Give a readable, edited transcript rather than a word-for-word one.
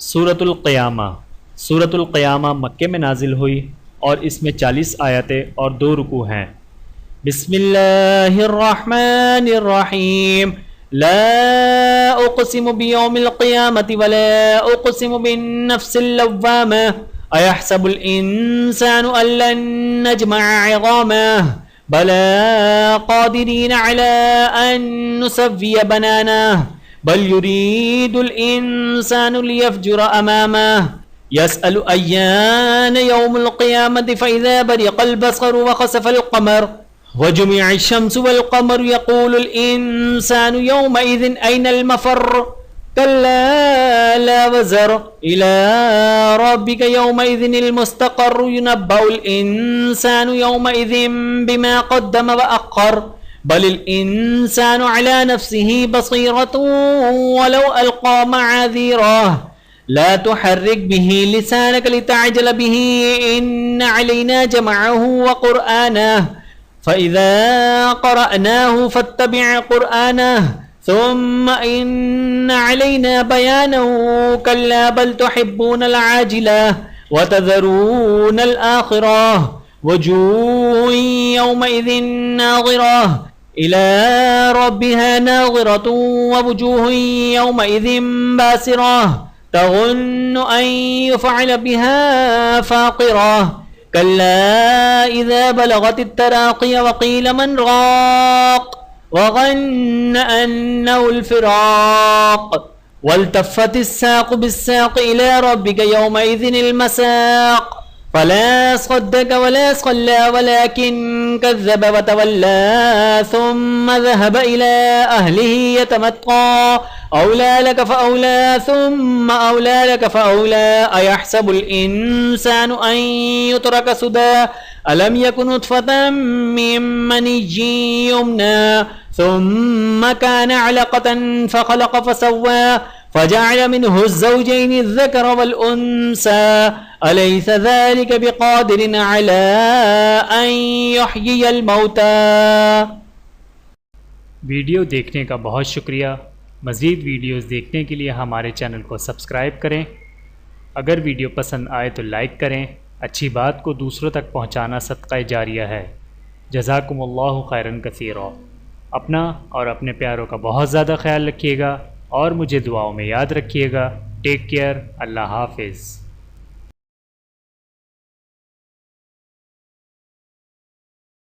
सूरतुल क़यामा। सूरतुल क़यामा मक्के में नाजिल हुई और इसमें 40 आयतें और 2 रुकू हैं। बिस्मिल्लाहिर्रहमानिर्रहीम। ला उक़सिमु बियौमिल क़ियामति वला उक़सिमु बिन्नफ्सिल लव्वामा अयहसबुल इंसानु अल्लन नजमअ इज़ामह बला क़ादिरीन अला अन नुसव्विय बनानाह बल युरीदुल इंसानु लियफ़जुर अमामह यसअलु अय्यान यौमुल क़ियामति फ़इज़ा बरिक़ल बसरु व ख़सफ़ल क़मर व जुमिअश शम्सु वल क़मरु यक़ूलुल इंसानु यौमइज़िन अयनल मफ़र कल्ला ला वज़र इला रब्बिका यौमइज़िनिल मुस्तक़र्रु युनब्बउल इंसानु यौमइज़िन बिमा क़द्दम व अख़्ख़र बलिल इंसानु अला नफ़्सिही बसीरतुन वलौ अलक़ा मआज़ीरह ला तुहर्रिक बिही लिसानक लितअजल बिही इन्न अलैना जमअहु व क़ुरआनह फ़इज़ा क़रअनाहु फ़त्तबिअ क़ुरआनह सुम्मा इन्न अलैना बयानहु कल्ला बल तुहिब्बूनल आजिलह व तज़रूनल आखिरह वजूहुन यौमइज़िन नाज़िरह इला रब्बिहा नाज़िरतुन व वजूहुन यौमइज़िन बासिरह तज़ुन्नु अन युफ़अल बिहा फ़ाक़िरह कल्ला इज़ा बलगतित तराक़िय व क़ील मन राक़ व ज़न्न अन्नहुल फ़िराक़ वल्तफ़्फ़तिस साक़ु बिस्साक़ इला रब्बिका यौमइज़िनिल मसाक़ फ़ला सद्दक़ वला सल्ला वलाकिन कज़्ज़ब व तवल्ला थुम्मा ज़हब इला अहलिही यतमत्ता औला लक फ़औला थुम्मा औला लक फ़औला अयहसबुल इंसानु अन युत्रक सुदा अलम यकुन नुत्फ़तम मिन मनिय्यिन युम्ना थुम्मा कान अलक़तन फ़ख़लक़ फ़सव्वा फ़जअल मिन्हु ज़ौजैनि ज़कर वल उन्सा अलैस ज़ालिक बिक़ादिरिन अला अन युह्यियल मौता। वीडियो देखने का बहुत शुक्रिया। मज़ीद वीडियोज़ देखने के लिए हमारे चैनल को सब्सक्राइब करें। अगर वीडियो पसंद आए तो लाइक करें। अच्छी बात को दूसरों तक पहुंचाना सदक़ा जारिया है। जज़ाकुमुल्लाहु खैरन कसीरा। अपना और अपने प्यारों का बहुत ज़्यादा ख्याल रखिएगा और मुझे दुआओं में याद रखिएगा। Take care. अल्लाह हाफ़िज़।